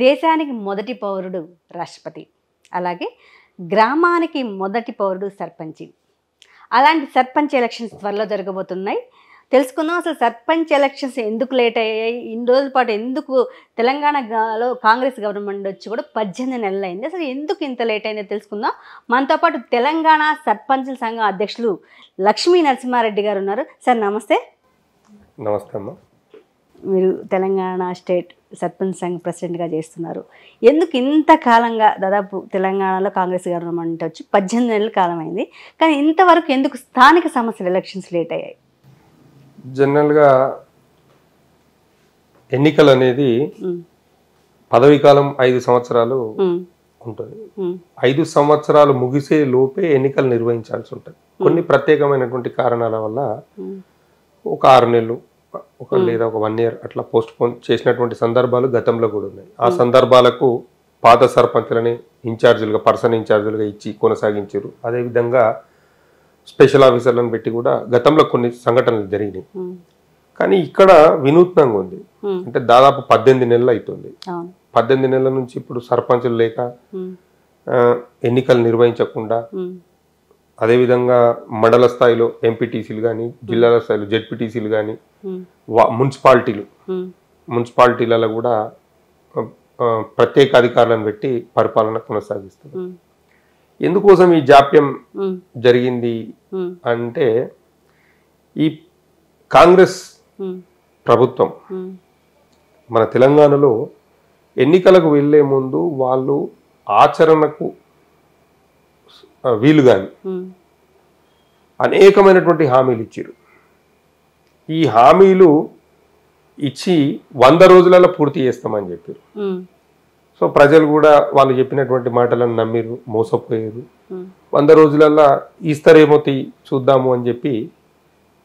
దేశానికి మొదటి పౌరుడు రాష్ట్రపతి, అలాగే గ్రామానికి మొదటి పౌరుడు సర్పంచి. అలాంటి సర్పంచ్ ఎలక్షన్స్ త్వరలో జరగబోతున్నాయి. తెలుసుకుందాం అసలు సర్పంచ్ ఎలక్షన్స్ ఎందుకు లేట్ అయ్యాయి, ఇన్ని రోజుల పాటు ఎందుకు తెలంగాణలో కాంగ్రెస్ గవర్నమెంట్ వచ్చి కూడా 18 నెలలు అయింది, అసలు ఎందుకు ఇంత లేట్ అయిందో తెలుసుకుందాం. మనతో పాటు తెలంగాణ సర్పంచుల సంఘం అధ్యక్షులు లక్ష్మీ నరసింహారెడ్డి గారు ఉన్నారు. సార్ నమస్తే. నమస్తే అమ్మా. మీరు తెలంగాణ స్టేట్ సర్పంచ్ సంఘ ప్రెసిడెంట్గా చేస్తున్నారు. ఎందుకు ఇంతకాలంగా, దాదాపు తెలంగాణలో కాంగ్రెస్ గవర్నమెంట్ వచ్చి 18 నెలల కాలం అయింది, కానీ ఇంతవరకు ఎందుకు స్థానిక సమస్యల ఎలక్షన్స్ లేట్ అయ్యాయి? జనరల్గా ఎన్నికలు అనేది పదవీ కాలం 5 సంవత్సరాలు ఉంటుంది. 5 సంవత్సరాలు ముగిసే లోపే ఎన్నికలు నిర్వహించాల్సి ఉంటుంది. కొన్ని ప్రత్యేకమైనటువంటి కారణాల వల్ల ఒక 6 నెలలు లేదా ఒక 1 ఇయర్ అట్లా పోస్ట్ పోన్ చేసినటువంటి సందర్భాలు గతంలో కూడా ఉన్నాయి. ఆ సందర్భాలకు పాత సర్పంచులని ఇన్ఛార్జీలుగా, పర్సన్ ఇన్ఛార్జీలుగా ఇచ్చి కొనసాగించారు. అదేవిధంగా స్పెషల్ ఆఫీసర్లను పెట్టి కూడా గతంలో కొన్ని సంఘటనలు జరిగినాయి. కానీ ఇక్కడ వినూత్నంగా ఉంది. అంటే దాదాపు 18 నెలలు అవుతుంది. 18 నెలల నుంచి ఇప్పుడు సర్పంచులు లేక, ఎన్నికలు నిర్వహించకుండా, అదేవిధంగా మండల స్థాయిలో ఎంపీటీసీలు కానీ, జిల్లాల స్థాయిలో జెడ్పీటీసీలు కానీ, మున్సిపాలిటీలలో కూడా ప్రత్యేక అధికారులను పెట్టి పరిపాలన కొనసాగిస్తారు. ఎందుకోసం ఈ జాప్యం జరిగింది అంటే, ఈ కాంగ్రెస్ ప్రభుత్వం మన తెలంగాణలో ఎన్నికలకు వెళ్లే ముందు వాళ్ళు ఆచరణకు వీలుగాని అనేకమైనటువంటి హామీలు ఇచ్చారు. ఈ హామీలు ఇచ్చి 100 రోజులలో పూర్తి చేస్తామని చెప్పారు. సో ప్రజలు కూడా వాళ్ళు చెప్పినటువంటి మాటలను నమ్మిరు, మోసపోయారు. 100 రోజులలో ఇస్తారేమో చూద్దాము అని చెప్పి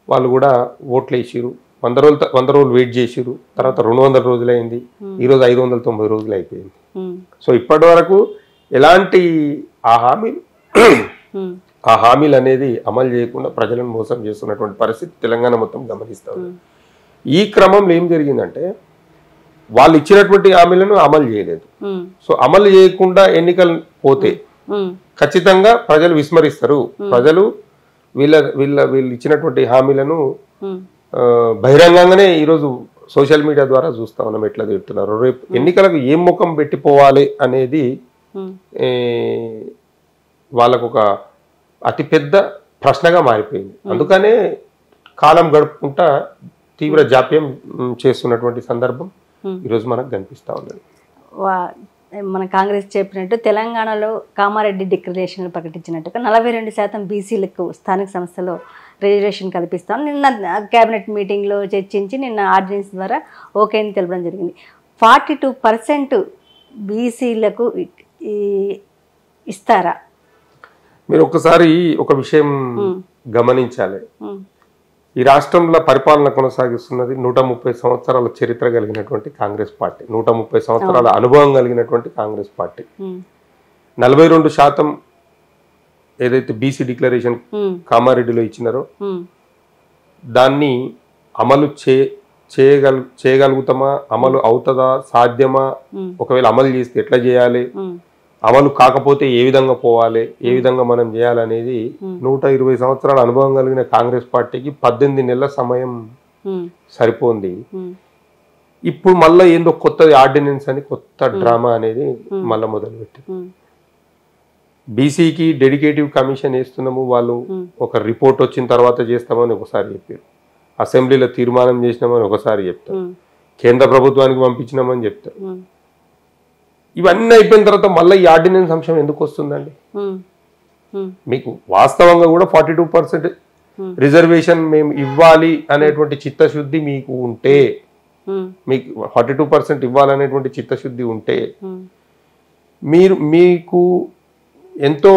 వాళ్ళు కూడా ఓట్లు వేసిరు. 100 రోజులు వెయిట్ చేసిరు. తర్వాత 200 రోజులు అయింది. ఈరోజు 590 రోజులు అయిపోయింది. సో ఇప్పటి వరకు ఎలాంటి ఆ హామీలు అనేది అమలు చేయకుండా ప్రజలను మోసం చేస్తున్నటువంటి పరిస్థితి తెలంగాణ మొత్తం గమనిస్తా ఉంది. ఈ క్రమంలో ఏం జరిగిందంటే, వాళ్ళు ఇచ్చినటువంటి హామీలను అమలు చేయలేదు. సో అమలు చేయకుండా ఎన్నికలు పోతే ఖచ్చితంగా ప్రజలు విస్మరిస్తారు. ప్రజలు వీళ్ళు ఇచ్చినటువంటి హామీలను బహిరంగంగానే ఈరోజు సోషల్ మీడియా ద్వారా చూస్తా ఉన్నాం ఎట్లా తిడుతున్నారు. రేపు ఎన్నికలకు ఏం ముఖం పెట్టిపోవాలి అనేది వాళ్ళకు ఒక అతిపెద్ద ప్రశ్నగా మారిపోయింది. అందుకనే కాలం గడుపుకుంటా తీవ్ర జాప్యం చేస్తున్నటువంటి సందర్భం ఈరోజు మనకు కనిపిస్తూ ఉన్నది. మన కాంగ్రెస్ చెప్పినట్టు తెలంగాణలో కామారెడ్డి డిక్లరేషన్లు ప్రకటించినట్టుగా 42% బీసీలకు స్థానిక సంస్థలో రిజర్వేషన్ కల్పిస్తాం. నిన్న కేబినెట్ మీటింగ్లో చర్చించి నిన్న ఆర్డినెన్స్ ద్వారా ఓకే అని తెలపడం జరిగింది. 42% బీసీలకు ఇస్తారా? మీరు ఒకసారి ఒక విషయం గమనించాలి. ఈ రాష్ట్రంలో పరిపాలన కొనసాగిస్తున్నది 130 సంవత్సరాల చరిత్ర కలిగినటువంటి కాంగ్రెస్ పార్టీ, 130 సంవత్సరాల అనుభవం కలిగినటువంటి కాంగ్రెస్ పార్టీ. 42% ఏదైతే బీసీ డిక్లరేషన్ కామారెడ్డిలో ఇచ్చినారో దాన్ని అమలు చేయగలుగుతామా, అమలు అవుతుందా, సాధ్యమా, ఒకవేళ అమలు చేస్తే ఎట్లా చేయాలి, అమలు కాకపోతే ఏ విధంగా పోవాలి, ఏ విధంగా మనం చేయాలనేది 120 సంవత్సరాల అనుభవం కలిగిన కాంగ్రెస్ పార్టీకి 18 నెలల సమయం సరిపోంది. ఇప్పుడు మళ్ళీ ఏందో కొత్త ఆర్డినెన్స్ అని కొత్త డ్రామా అనేది మళ్ళీ మొదలుపెట్టి బీసీకి డెడికేటివ్ కమిషన్ వేస్తున్నాము, వాళ్ళు ఒక రిపోర్ట్ వచ్చిన తర్వాత చేస్తామని ఒకసారి చెప్పారు, అసెంబ్లీలో తీర్మానం చేసినామని ఒకసారి చెప్తారు, కేంద్ర ప్రభుత్వానికి పంపించినామని చెప్తారు. ఇవన్నీ అయిపోయిన తర్వాత మళ్ళీ ఈ ఆర్డినెన్స్ అంశం ఎందుకు వస్తుందండి? మీకు వాస్తవంగా కూడా 42% రిజర్వేషన్ మేము ఇవ్వాలి అనేటువంటి చిత్తశుద్ధి మీకు ఉంటే, మీకు 42% ఇవ్వాలనేటువంటి చిత్తశుద్ధి ఉంటే, మీకు ఎంతో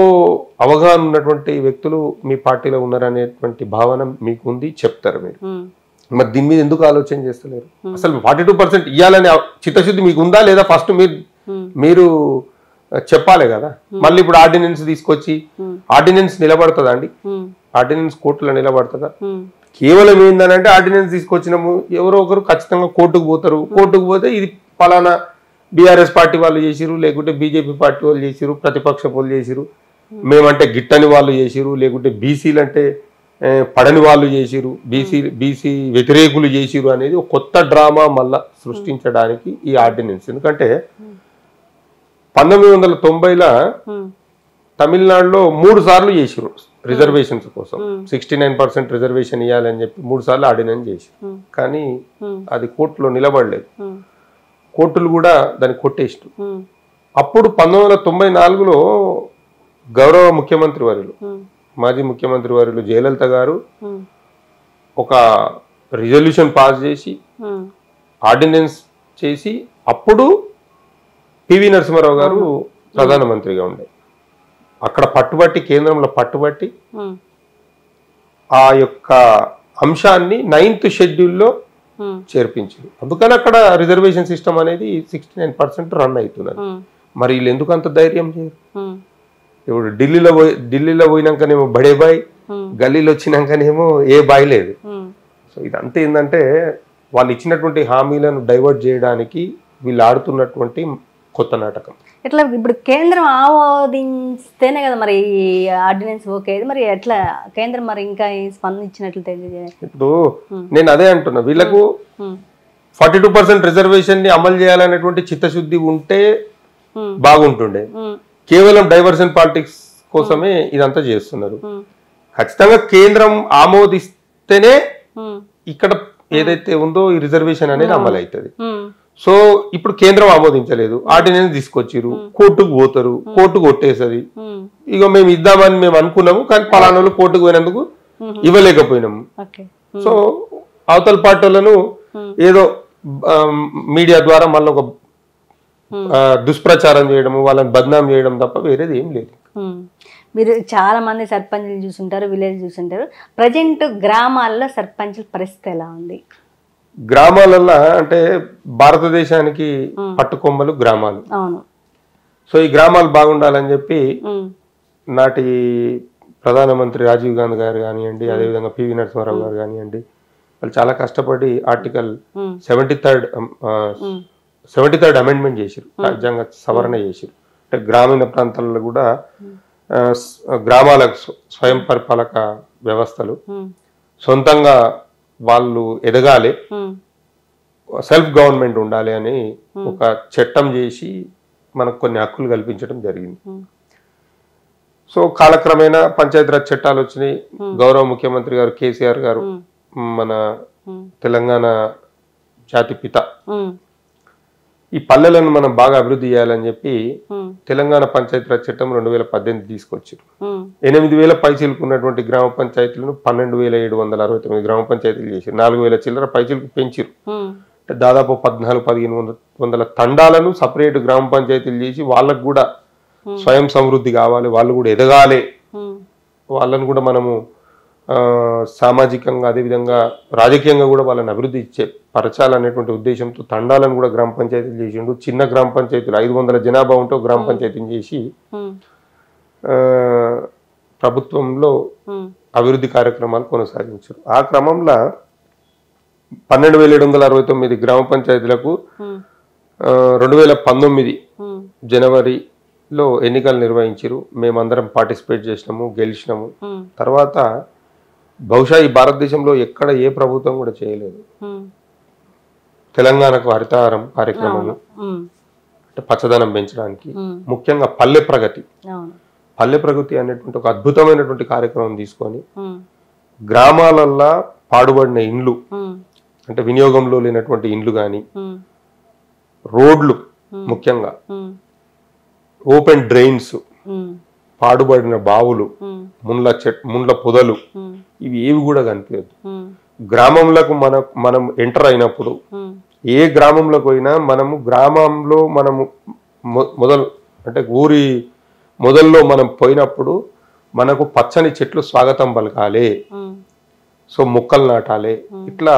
అవగాహన ఉన్నటువంటి వ్యక్తులు మీ పార్టీలో ఉన్నారనేటువంటి భావన మీకు ఉంది, చెప్తారు. మీరు మరి దీని మీద ఎందుకు ఆలోచన చేస్తలేరు? అసలు 42% ఇవ్వాలనే చిత్తశుద్ధి మీకు ఉందా లేదా? ఫస్ట్ మీరు చెప్పాలి కదా. మళ్ళీ ఇప్పుడు ఆర్డినెన్స్ తీసుకొచ్చి ఆర్డినెన్స్ నిలబడుతుందా అండి? ఆర్డినెన్స్ కోర్టులో నిలబడుతుందా? కేవలం ఏందనంటే ఆర్డినెన్స్ తీసుకొచ్చినాము, ఎవరో ఒకరు ఖచ్చితంగా కోర్టుకు పోతారు. కోర్టుకు పోతే ఇది పలానా బీఆర్ఎస్ పార్టీ వాళ్ళు చేసిరు, లేకుంటే బీజేపీ పార్టీ వాళ్ళు చేసిరు, ప్రతిపక్ష వాళ్ళు చేసిరు, మేమంటే గిట్టని వాళ్ళు చేసిరు, లేకుంటే బీసీలు అంటే పడని వాళ్ళు చేసిరు, బీసీ వ్యతిరేకులు చేసిరు అనేది ఒక కొత్త డ్రామా మళ్ళా సృష్టించడానికి ఈ ఆర్డినెన్స్. ఎందుకంటే 1990లో తమిళనాడులో 3 సార్లు చేసిరు రిజర్వేషన్స్ కోసం, 69% రిజర్వేషన్ ఇవ్వాలని చెప్పి 3 సార్లు ఆర్డినెన్స్ చేసిరు. కానీ అది కోర్టులో నిలబడలేదు, కోర్టులు కూడా దాన్ని కొట్టేసారు. అప్పుడు 1994లో గౌరవ ముఖ్యమంత్రి వర్యులు, మాజీ ముఖ్యమంత్రి వర్యులు జయలలిత గారు ఒక రిజల్యూషన్ పాస్ చేసి ఆర్డినెన్స్ చేసి, అప్పుడు పివి నరసింహారావు గారు ప్రధానమంత్రిగా ఉండే, అక్కడ పట్టుబట్టి కేంద్రంలో పట్టుబట్టి ఆ యొక్క అంశాన్ని 9th షెడ్యూల్లో చేర్పించింది. అందుకని అక్కడ రిజర్వేషన్ సిస్టమ్ అనేది 69% రన్ అవుతున్నది. మరి వీళ్ళు ఎందుకు అంత ధైర్యం చేయరు? ఇప్పుడు ఢిల్లీలో పోయినాకనేమో బడే బాయ్, గల్లీలో వచ్చినాకనేమో ఏ బాయ్ లేదు. సో ఇదంతా ఏంటంటే వాళ్ళు ఇచ్చినటువంటి హామీలను డైవర్ట్ చేయడానికి వీళ్ళు ఆడుతున్నటువంటి కొత్త నాటకం. ఇట్లా ఇప్పుడు కేంద్రం ఆమోదిస్తేనే కదా మరి ఆర్డినెన్స్ ఓకే, మరి ఎట్లా కేంద్రం మరి ఇంకా స్పందించినట్లు తెలియదు. ఇప్పుడు నేను అదే అంటున్నా, వీళ్ళకు 42% రిజర్వేషన్ ని అమలు చేయాలనేటువంటి చిత్తశుద్ధి ఉంటే బాగుంటుండే. కేవలం డైవర్షన్ పాలిటిక్స్ కోసమే ఇదంతా చేస్తున్నారు. ఖచ్చితంగా కేంద్రం ఆమోదిస్తేనే ఇక్కడ ఏదైతే ఉందో ఈ రిజర్వేషన్ అనేది అమలు అవుతుంది. సో ఇప్పుడు కేంద్రం ఆమోదించలేదు, ఆర్డినెన్స్ తీసుకొచ్చిరు, కోర్టుకు పోతారు, కోర్టు కొట్టేసరి ఇక మేము ఇద్దామని మేము అనుకున్నాము, కానీ పలానా కోర్టుకు పోయినందుకు ఇవ్వలేకపోయినాము. సో అవతల పార్టీలను ఏదో మీడియా ద్వారా మళ్ళీ ఒక దుష్ప్రచారం చేయడము, వాళ్ళని బద్నాం చేయడం తప్ప వేరేది ఏం లేదు. మీరు చాలా మంది సర్పంచ్లు చూసుంటారు, విలేజ్ చూసుంటారు. ప్రజెంట్ గ్రామాల్లో సర్పంచ్ల పరిస్థితి ఎలా ఉంది? గ్రామాలల్లో అంటే భారతదేశానికి పట్టుకొమ్మలు గ్రామాలు. సో ఈ గ్రామాలు బాగుండాలని చెప్పి నాటి ప్రధానమంత్రి రాజీవ్ గాంధీ గారు కానివ్వండి, అదేవిధంగా పివి నరసింహారావు గారు కానివ్వండి, వాళ్ళు చాలా కష్టపడి ఆర్టికల్ 73rd అమెండ్మెంట్ చేశారు, రాజ్యాంగ సవరణ చేశారు. అంటే గ్రామీణ ప్రాంతాల్లో కూడా గ్రామాలకు స్వయం పరిపాలక వ్యవస్థలు, సొంతంగా వాళ్ళు ఎదగాలి, సెల్ఫ్ గవర్నమెంట్ ఉండాలి అని ఒక చట్టం చేసి మనకు కొన్ని హక్కులు కల్పించడం జరిగింది. సో కాలక్రమేణా పంచాయతీరాజ్ చట్టాలు వచ్చినాయి. గౌరవ ముఖ్యమంత్రి గారు కేసీఆర్ గారు, మన తెలంగాణ జాతిపిత, ఈ పల్లెలను మనం బాగా అభివృద్ధి చేయాలని చెప్పి తెలంగాణ పంచాయతీరాజ్ చట్టం 2018 తీసుకొచ్చారు. 8,000 పైసలకు ఉన్నటువంటి గ్రామ పంచాయతీలను 12,769 గ్రామ పంచాయతీలు చేశారు. 4,000 చిల్లర పైసలకు పెంచారు. దాదాపు 1400-1500 తండాలను సపరేట్ గ్రామ పంచాయతీలు చేసి వాళ్ళకు కూడా స్వయం సమృద్ధి కావాలి, వాళ్ళు కూడా ఎదగాలి, వాళ్ళను కూడా మనము సామాజికంగా అదేవిధంగా రాజకీయంగా కూడా వాళ్ళని అభివృద్ధి పరచాలనేటువంటి ఉద్దేశంతో తండాలను కూడా గ్రామ పంచాయతీలు చేసిండు. చిన్న గ్రామ పంచాయతీలు 500 జనాభా ఉంటే గ్రామ పంచాయతీని చేసి ప్రభుత్వంలో అభివృద్ధి కార్యక్రమాలు కొనసాగించారు. ఆ క్రమంలో 12,769 గ్రామ పంచాయతీలకు 2019 జనవరిలో ఎన్నికలు నిర్వహించారు. మేమందరం పార్టిసిపేట్ చేసినాము, గెలిచినాము. తర్వాత బహుశా ఈ భారతదేశంలో ఎక్కడ ఏ ప్రభుత్వం కూడా చేయలేదు. తెలంగాణకు హరితహారం కార్యక్రమము, అంటే పచ్చదనం పెంచడానికి, ముఖ్యంగా పల్లె ప్రగతి అనేటువంటి ఒక అద్భుతమైనటువంటి కార్యక్రమం తీసుకొని గ్రామాలల్లో పాడుబడిన ఇండ్లు, అంటే వినియోగంలో లేనటువంటి ఇండ్లు కానీ, రోడ్లు, ముఖ్యంగా ఓపెన్ డ్రైన్స్, పాడుబడిన బావులు, ముండ్ల పొదలు, ఇవి ఏవి కూడా కనిపించదు. గ్రామంలోకి మనం ఎంటర్ అయినప్పుడు, ఏ గ్రామంలోకి పోయినా మనము గ్రామంలో మనము అంటే ఊరి మొదల్లో మనం పోయినప్పుడు మనకు పచ్చని చెట్లు స్వాగతం పలకాలి, సో మొక్కలు నాటాలి. ఇట్లా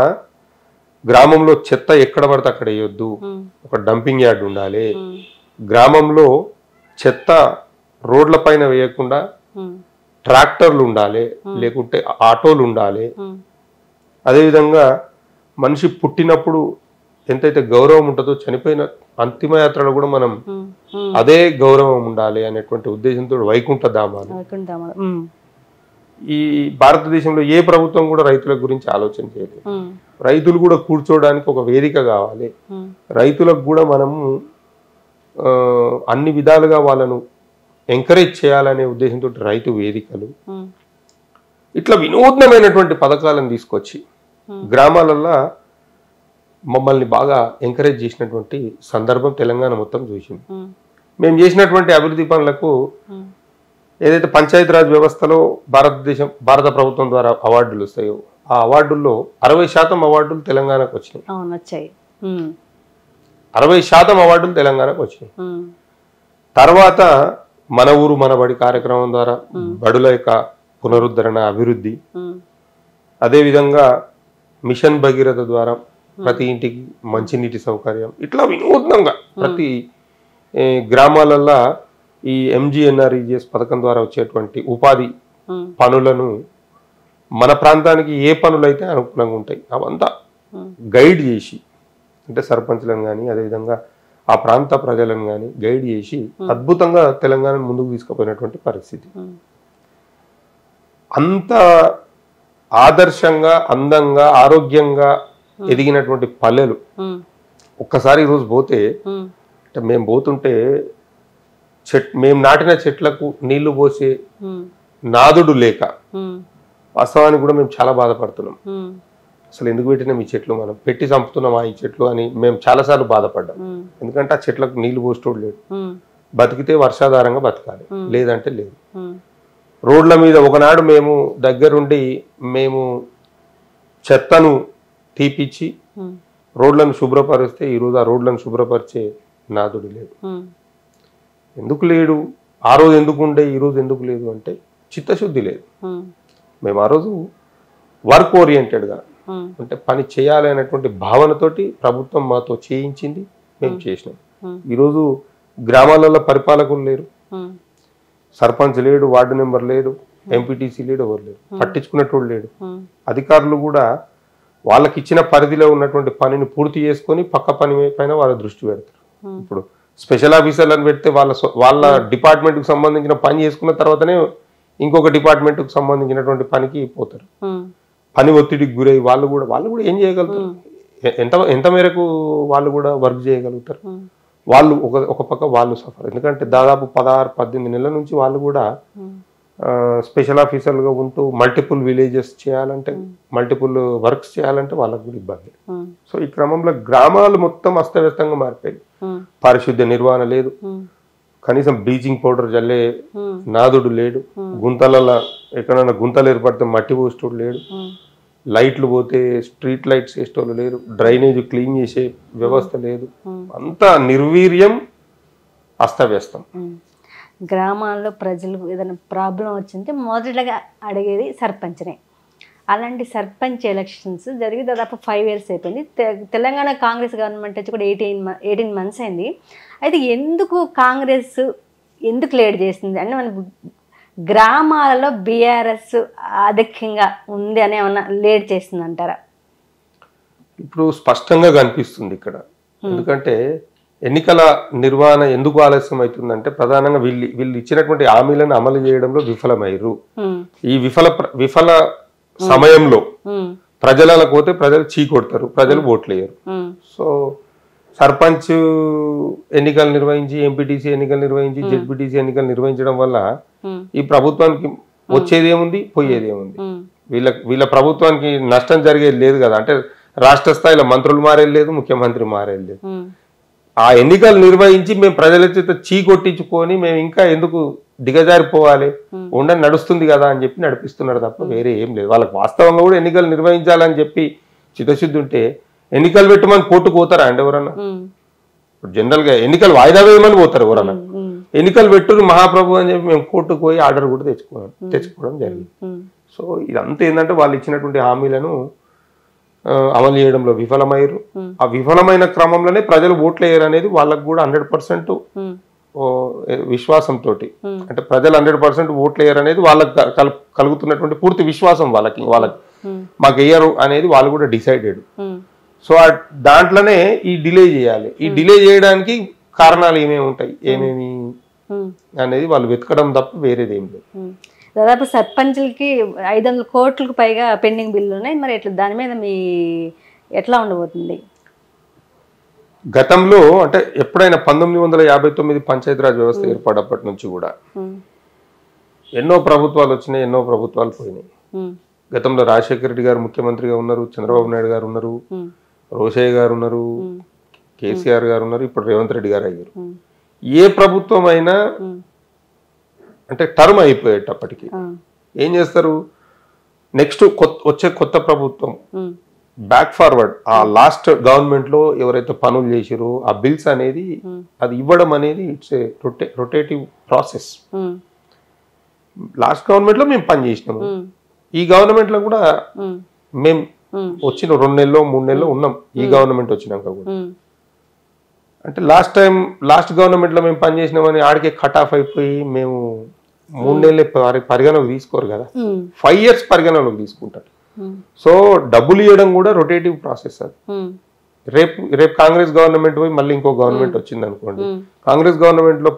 గ్రామంలో చెత్త ఎక్కడ పడితే అక్కడ వేయొద్దు, ఒక డంపింగ్ యార్డ్ ఉండాలి. గ్రామంలో చెత్త రోడ్ల పైన వేయకుండా ట్రాక్టర్లు ఉండాలి, లేకుంటే ఆటోలు ఉండాలి. అదేవిధంగా మనిషి పుట్టినప్పుడు ఎంతైతే గౌరవం ఉంటుందో చనిపోయిన అంతిమయాత్రలో కూడా మనం అదే గౌరవం ఉండాలి అనేటువంటి ఉద్దేశంతో వైకుంఠ ధామాలు. ఈ భారతదేశంలో ఏ ప్రభుత్వం కూడా రైతుల గురించి ఆలోచన చేయలేదు. రైతులు కూడా కూర్చోవడానికి ఒక వేదిక కావాలి. రైతులకు కూడా మనము అన్ని విధాలుగా వాళ్ళను ఎంకరేజ్ చేయాలనే ఉద్దేశంతో రైతు వేదికలు, ఇట్లా వినూత్నమైనటువంటి పథకాలను తీసుకొచ్చి గ్రామాలల్లో మమ్మల్ని బాగా ఎంకరేజ్ చేసినటువంటి సందర్భం తెలంగాణ మొత్తం చూసింది. మేము చేసినటువంటి అభివృద్ధి పనులకు ఏదైతే పంచాయతీరాజ్ వ్యవస్థలో భారత ప్రభుత్వం ద్వారా అవార్డులు వస్తాయో ఆ అవార్డుల్లో 60% అవార్డులు తెలంగాణకు వచ్చినాయి. 60% అవార్డులు తెలంగాణకు వచ్చినాయి. తర్వాత మన ఊరు మన బడి కార్యక్రమం ద్వారా బడుల యొక్క పునరుద్ధరణ, అభివృద్ధి, అదేవిధంగా మిషన్ భగీరథ ద్వారా ప్రతి ఇంటికి మంచినీటి సౌకర్యం, ఇట్లా వినూత్నంగా ప్రతి గ్రామాలల్లో ఈ MGNREGS పథకం ద్వారా వచ్చేటువంటి ఉపాధి పనులను మన ప్రాంతానికి ఏ పనులు అయితే అనుకూలంగా ఉంటాయి అవంతా గైడ్ చేసి, అంటే సర్పంచ్లను కానీ అదేవిధంగా ఆ ప్రాంత ప్రజలను కానీ గైడ్ చేసి అద్భుతంగా తెలంగాణను ముందుకు తీసుకుపోయినటువంటి పరిస్థితి. అంత ఆదర్శంగా, అందంగా, ఆరోగ్యంగా ఎదిగినటువంటి పల్లెలు ఒక్కసారి ఈరోజు పోతే, అంటే మేము పోతుంటే మేము నాటిన చెట్లకు నీళ్లు పోసే నాదుడు లేక వాస్తవానికి కూడా మేము చాలా బాధపడుతున్నాం. అసలు ఎందుకు పెట్టినాం ఈ చెట్లు, మనం పెట్టి చంపుతున్నామా ఈ చెట్లు అని మేము చాలాసార్లు బాధపడ్డాం. ఎందుకంటే ఆ చెట్లకు నీళ్లు పోసేటోడు లేడు. బతికితే వర్షాధారంగా బతకాలి, లేదంటే లేదు. రోడ్ల మీద ఒకనాడు మేము దగ్గరుండి మేము చెత్తను తీపిచ్చి రోడ్లను శుభ్రపరిస్తే ఈరోజు ఆ రోడ్లను శుభ్రపరిచే నాదుడు లేడు. ఎందుకు లేడు? ఆ రోజు ఎందుకు ఉండే, ఈరోజు ఎందుకు లేదు అంటే చిత్తశుద్ధి లేదు. మేము ఆ రోజు వర్క్ ఓరియంటెడ్గా, అంటే పని చేయాలి అనేటువంటి భావనతోటి ప్రభుత్వం మాతో చేయించింది, మేము చేసినాం. ఈరోజు గ్రామాలలో పరిపాలకులు లేరు, సర్పంచ్ లేడు, వార్డు మెంబర్ లేడు, ఎంపీటీసీ లేడు, ఎవరు లేరు, పట్టించుకునేటోడు లేడు. అధికారులు కూడా వాళ్ళకి ఇచ్చిన పరిధిలో ఉన్నటువంటి పనిని పూర్తి చేసుకొని పక్క పని పైన వాళ్ళ దృష్టి పెడతారు. ఇప్పుడు స్పెషల్ ఆఫీసర్లను పెడితే వాళ్ళ డిపార్ట్మెంట్కి సంబంధించిన పని చేసుకున్న తర్వాతనే ఇంకొక డిపార్ట్మెంట్కి సంబంధించినటువంటి పనికి పోతారు. పని ఒత్తిడికి గురై వాళ్ళు కూడా ఏం చేయగలుగుతారు? ఎంత మేరకు వాళ్ళు కూడా వర్క్ చేయగలుగుతారు? వాళ్ళు ఒక పక్క వాళ్ళు సఫర్. ఎందుకంటే దాదాపు 16-18 నెలల నుంచి వాళ్ళు కూడా స్పెషల్ ఆఫీసర్లుగా ఉంటూ మల్టిపుల్ విలేజెస్ చేయాలంటే, మల్టిపుల్ వర్క్స్ చేయాలంటే వాళ్ళకు కూడా ఇబ్బంది. సో ఈ క్రమంలో గ్రామాలు మొత్తం అస్తవ్యస్తంగా మారిపోయాయి. పారిశుద్ధ్య నిర్వహణ లేదు, కనీసం బ్లీచింగ్ పౌడర్ జల్లే నాదుడు లేడు, గుంతలలో ఎక్కడైనా గుంతలు ఏర్పడితే మట్టి పోసేటోడు లేడు, లైట్లు పోతే స్ట్రీట్ లైట్స్ వేసేటోళ్ళు లేరు, డ్రైనేజ్ క్లీన్ చేసే వ్యవస్థ లేదు. అంతా నిర్వీర్యం, అస్తవ్యస్తం. గ్రామాల్లో ప్రజలు ఏదైనా ప్రాబ్లం వచ్చింటే మొదటగా అడిగేది సర్పంచ్నే. అలాంటి సర్పంచ్ ఎలక్షన్స్ జరిగి దాదాపు 5 years అయిపోయింది. తెలంగాణ కాంగ్రెస్ గవర్నమెంట్ వచ్చి కూడా 18 months అయింది. అయితే ఎందుకు కాంగ్రెస్ ఎందుకు లేట్ చేసింది అంటే, మన గ్రామాలలో బీఆర్ఎస్ ఆధిక్యంగా ఉంది అని ఏమన్నా లేట్ చేస్తుంది అంటారా? ఇప్పుడు స్పష్టంగా కనిపిస్తుంది ఇక్కడ. ఎందుకంటే ఎన్నికల నిర్వహణ ఎందుకు ఆలస్యం అవుతుందంటే, ప్రధానంగా వీళ్ళు ఇచ్చినటువంటి హామీలను అమలు చేయడంలో విఫలమయ్యారు. ఈ విఫల సమయంలో ప్రజలకు పోతే ప్రజలు చీకొడతారు, ప్రజలు ఓట్లు వేయరు. సో సర్పంచ్ ఎన్నికలు నిర్వహించి, ఎంపీటీసీ ఎన్నికలు నిర్వహించి, జెడ్పీటీసీ ఎన్నికలు నిర్వహించడం వల్ల ఈ ప్రభుత్వానికి వచ్చేది ఏముంది, పోయేది ఏముంది? వీళ్ళ ప్రభుత్వానికి నష్టం జరిగేది లేదు కదా. అంటే రాష్ట్ర స్థాయిలో మంత్రులు మారేది లేదు, ముఖ్యమంత్రి మారేది లేదు. ఆ ఎన్నికలు నిర్వహించి మేము ప్రజల చేత చీకొట్టించుకొని మేము ఇంకా ఎందుకు దిగజారిపోవాలి, ఉండని నడుస్తుంది కదా అని చెప్పి నడిపిస్తున్నారు తప్ప వేరే ఏం లేదు. వాళ్ళకి వాస్తవంగా కూడా ఎన్నికలు నిర్వహించాలని చెప్పి చిత్తశుద్ధి ఉంటే ఎన్నికలు పెట్టమని కోర్టుకు పోతారా అండి ఎవరన్నా? జనరల్ గా ఎన్నికలు వాయిదా వేయమని పోతారు ఎవరన్నా? ఎన్నికలు పెట్టుకుని మహాప్రభు అని చెప్పి మేము కోర్టుకు పోయి ఆర్డర్ కూడా తెచ్చుకోవడం జరిగింది. సో ఇదంతా ఏంటంటే వాళ్ళు ఇచ్చినటువంటి హామీలను అమలు చేయడంలో విఫలమయ్యారు. ఆ విఫలమైన క్రమంలోనే ప్రజలు ఓట్లు వేయరు అనేది వాళ్ళకు కూడా 100% విశ్వాసంతో, అంటే ప్రజలు 100% ఓట్లు వేయరు అనేది వాళ్ళకి కలుగుతున్నటువంటి పూర్తి విశ్వాసం వాళ్ళకి మాకు వేయరు అనేది వాళ్ళు కూడా డిసైడెడ్. సో దాంట్లోనే ఈ డిలే చేయాలి. ఈ డిలే చేయడానికి కారణాలు ఏమేమి ఉంటాయి, ఏమేమి అనేది వాళ్ళు వెతకడం తప్ప వేరేది ఏం లేదు. దాదాపు సర్పంచులకి 500 కోట్లకు పైగా పెండింగ్ బిల్లు ఉన్నాయి. మరి ఎట్లా దాని మీద మీ ఎట్లా ఉండబోతుంది? గతంలో అంటే ఎప్పుడైనా 1959 పంచాయతీరాజ్ వ్యవస్థ ఏర్పడినప్పటి నుంచి కూడా ఎన్నో ప్రభుత్వాలు వచ్చినాయి, ఎన్నో ప్రభుత్వాలు పోయినాయి. గతంలో రాజశేఖర రెడ్డి గారు ముఖ్యమంత్రిగా ఉన్నారు, చంద్రబాబు నాయుడు గారు ఉన్నారు, రోషయ్య గారు ఉన్నారు, కేసీఆర్ గారు ఉన్నారు, ఇప్పుడు రేవంత్ రెడ్డి గారు అయ్యారు. ఏ ప్రభుత్వం అయినా అంటే టర్మ్ అయిపోయేటప్పటికి ఏం చేస్తారు, నెక్స్ట్ వచ్చే కొత్త ప్రభుత్వం బ్యాక్ ఫార్వర్డ్ ఆ లాస్ట్ గవర్నమెంట్ లో ఎవరైతే పనులు చేసిరో ఆ బిల్స్ అనేది అది ఇవ్వడం అనేది it's a rotative process. Last government లో మేము పని చేసినాము, ఈ గవర్నమెంట్ లో కూడా మేము వచ్చిన 2 నెలల్లో 3 నెలల్లో ఉన్నాం. ఈ గవర్నమెంట్ వచ్చినాక కూడా అంటే లాస్ట్ గవర్నమెంట్ లో మేము పని చేసినామని ఆడికే కట్ ఆఫ్ అయిపోయి మేము 3 నెలలే పరిగణలోకి తీసుకోరు కదా, 5 years పరిగణలోకి తీసుకుంటారు. సో డబ్బులు ఇవ్వడం కూడా రొటేటివ్ ప్రాసెస్. అది రేపు కాంగ్రెస్ గవర్నమెంట్ పోయి మళ్ళీ ఇంకో గవర్నమెంట్ వచ్చింది అనుకోండి, కాంగ్రెస్ గవర్నమెంట్ లో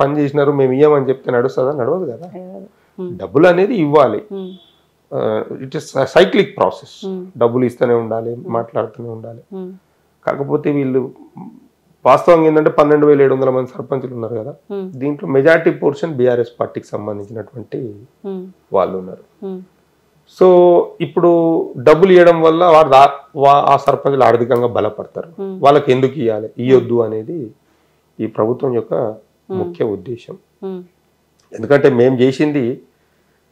పని చేసినారు మేము ఇయ్యమని చెప్తే నడుస్తుందా? నడవదు కదా. డబ్బులు అనేది ఇవ్వాలి. It is cyclic process. డబ్బులు ఇస్తూనే ఉండాలి, మాట్లాడుతూనే ఉండాలి. కాకపోతే వీళ్ళు వాస్తవంగా ఏంటంటే 12,700 మంది సర్పంచులు ఉన్నారు కదా, దీంట్లో మెజారిటీ పోర్షన్ బీఆర్ఎస్ పార్టీకి సంబంధించినటువంటి వాళ్ళు ఉన్నారు. సో ఇప్పుడు డబ్బులు ఇవ్వడం వల్ల ఆ సర్పంచులు ఆర్థికంగా బలపడతారు. వాళ్ళకి ఎందుకు ఇవ్వాలి, ఇవ్వద్దు అనేది ఈ ప్రభుత్వం యొక్క ముఖ్య ఉద్దేశం. ఎందుకంటే మేము చేసింది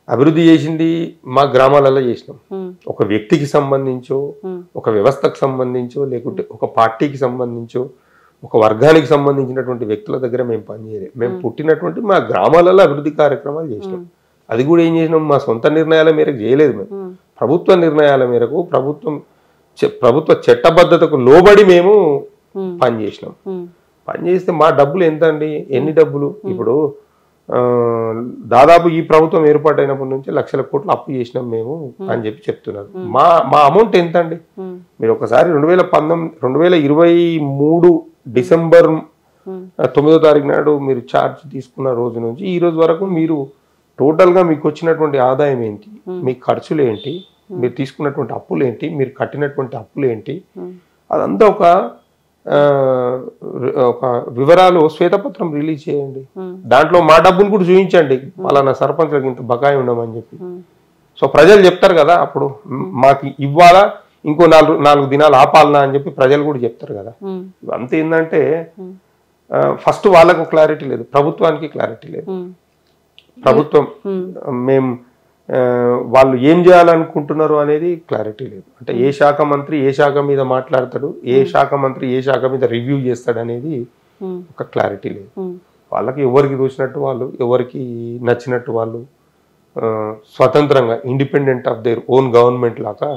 అభివృద్ధి చేసింది మా గ్రామాలలో చేసినాం. ఒక వ్యక్తికి సంబంధించో, ఒక వ్యవస్థకు సంబంధించో, లేకుంటే ఒక పార్టీకి సంబంధించో, ఒక వర్గానికి సంబంధించినటువంటి వ్యక్తుల దగ్గర మేము పనిచేయలేదు. మేము పుట్టినటువంటి మా గ్రామాలలో అభివృద్ధి కార్యక్రమాలు చేసినాం. అది కూడా ఏం చేసినాం, మా సొంత నిర్ణయాల మేరకు చేయలేదు. మేము ప్రభుత్వ నిర్ణయాల మేరకు ప్రభుత్వ చట్టబద్ధతకు లోబడి మేము పనిచేసినాం. పనిచేస్తే మా డబ్బులు ఎంత అండి, ఎన్ని డబ్బులు? ఇప్పుడు దాదాపు ఈ ప్రభుత్వం ఏర్పాటైనప్పటి నుంచి లక్షల కోట్లు అప్పు చేసినాం మేము అని చెప్తున్నారు. మా అమౌంట్ ఎంత అండి? మీరు ఒకసారి 2023 డిసెంబర్ 9వ తారీఖు నాడు మీరు ఛార్జ్ తీసుకున్న రోజు నుంచి ఈ రోజు వరకు మీరు టోటల్ గా మీకు వచ్చినటువంటి ఆదాయం ఏంటి, మీ ఖర్చులు ఏంటి, మీరు తీసుకున్నటువంటి అప్పులు ఏంటి, మీరు కట్టినటువంటి అప్పులు ఏంటి, అదంతా ఒక వివరాలు శ్వేతపత్రం రిలీజ్ చేయండి. దాంట్లో మా డబ్బులు కూడా చూపించండి, పలానా సర్పంచ్లకు ఇంత బకాయి ఉండమని చెప్పి. సో ప్రజలు చెప్తారు కదా, అప్పుడు మాకు ఇవ్వాలా, ఇంకో 4 దినాలు ఆపాలనా అని చెప్పి ప్రజలు కూడా చెప్తారు కదా. అంత ఏంటంటే ఫస్ట్ వాళ్ళకు క్లారిటీ లేదు, ప్రభుత్వానికి క్లారిటీ లేదు. ప్రభుత్వం మేము వాళ్ళు ఏం చేయాలనుకుంటున్నారు అనేది క్లారిటీ లేదు. అంటే ఏ శాఖ మంత్రి ఏ శాఖ మీద మాట్లాడతాడు, ఏ శాఖ మంత్రి ఏ శాఖ మీద రివ్యూ చేస్తాడు అనేది ఒక క్లారిటీ లేదు. వాళ్ళకి ఎవరికి చూసినట్టు వాళ్ళు, ఎవరికి నచ్చినట్టు వాళ్ళు స్వతంత్రంగా independent of their own government లాగా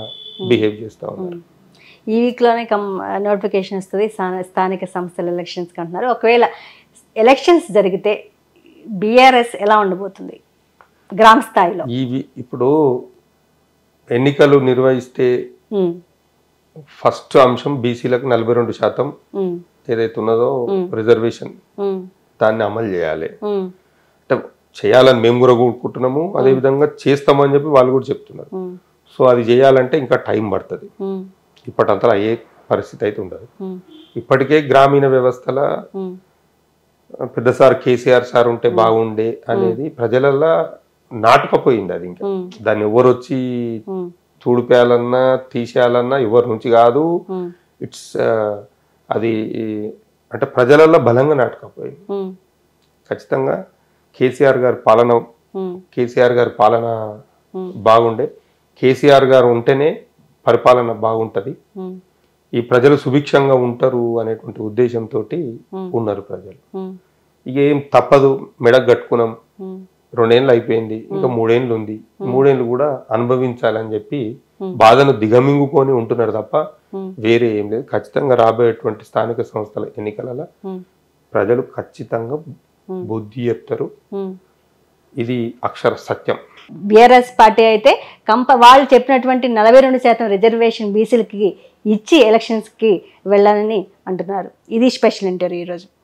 బిహేవ్ చేస్తూ ఉన్నారు. ఈ వీక్లోనే నోటిఫికేషన్ వస్తుంది స్థానిక సంస్థల ఎలక్షన్స్ అంటున్నారు. ఒకవేళ ఎలక్షన్స్ జరిగితే బీఆర్ఎస్ ఎలా ఉండబోతుంది గ్రామ స్థాయిలో? ఇప్పుడు ఎన్నికలు నిర్వహిస్తే ఫస్ట్ అంశం బీసీలకు 42% ఏదైతే ఉన్నదో రిజర్వేషన్, దాన్ని అమలు చేయాలి. అంటే చేయాలని మేము కూడా కోరుకుంటున్నాము, అదేవిధంగా చేస్తామని చెప్పి వాళ్ళు కూడా చెప్తున్నారు. సో అది చేయాలంటే ఇంకా టైం పడుతుంది, ఇప్పటింతా అయ్యే పరిస్థితి అయితే ఉండదు. ఇప్పటికే గ్రామీణ వ్యవస్థల పెద్ద సార్ కేసీఆర్ సార్ ఉంటే బాగుండే అనేది ప్రజలల్లో నాటుకపోయింది. అది ఇంకా దాన్ని ఎవరు వచ్చి తుడిపేయాలన్నా తీసేయాలన్నా ఎవరి నుంచి కాదు. ఇట్స్ అది అంటే ప్రజలల్లో బలంగా నాటుకపోయింది. ఖచ్చితంగా కేసీఆర్ గారి పాలన బాగుండే, కేసీఆర్ గారు ఉంటేనే పరిపాలన బాగుంటది, ఈ ప్రజలు సుభిక్షంగా ఉంటారు అనేటువంటి ఉద్దేశంతో ఉన్నారు ప్రజలు. ఇక ఏం తప్పదు, మెడకు కట్టుకున్నాం, 2 ఏళ్ళు అయిపోయింది, ఇంకా 3 ఏళ్ళు ఉంది, 3 ఏళ్ళు కూడా అనుభవించాలని చెప్పి బాధను దిగమింగుకొని ఉంటున్నారు తప్ప వేరే ఏం లేదు. ఖచ్చితంగా రాబోయేటువంటి స్థానిక సంస్థల ఎన్నికలలో ప్రజలు ఖచ్చితంగా బుద్ధి చెప్తారు, ఇది అక్షర సత్యం. బీఆర్ఎస్ పార్టీ అయితే వాళ్ళు చెప్పినటువంటి 42% రిజర్వేషన్ బీసీలకి ఇచ్చి ఎలక్షన్స్కి వెళ్ళాలని అంటున్నారు. ఇది స్పెషల్ ఇంటర్వ్యూ ఈరోజు.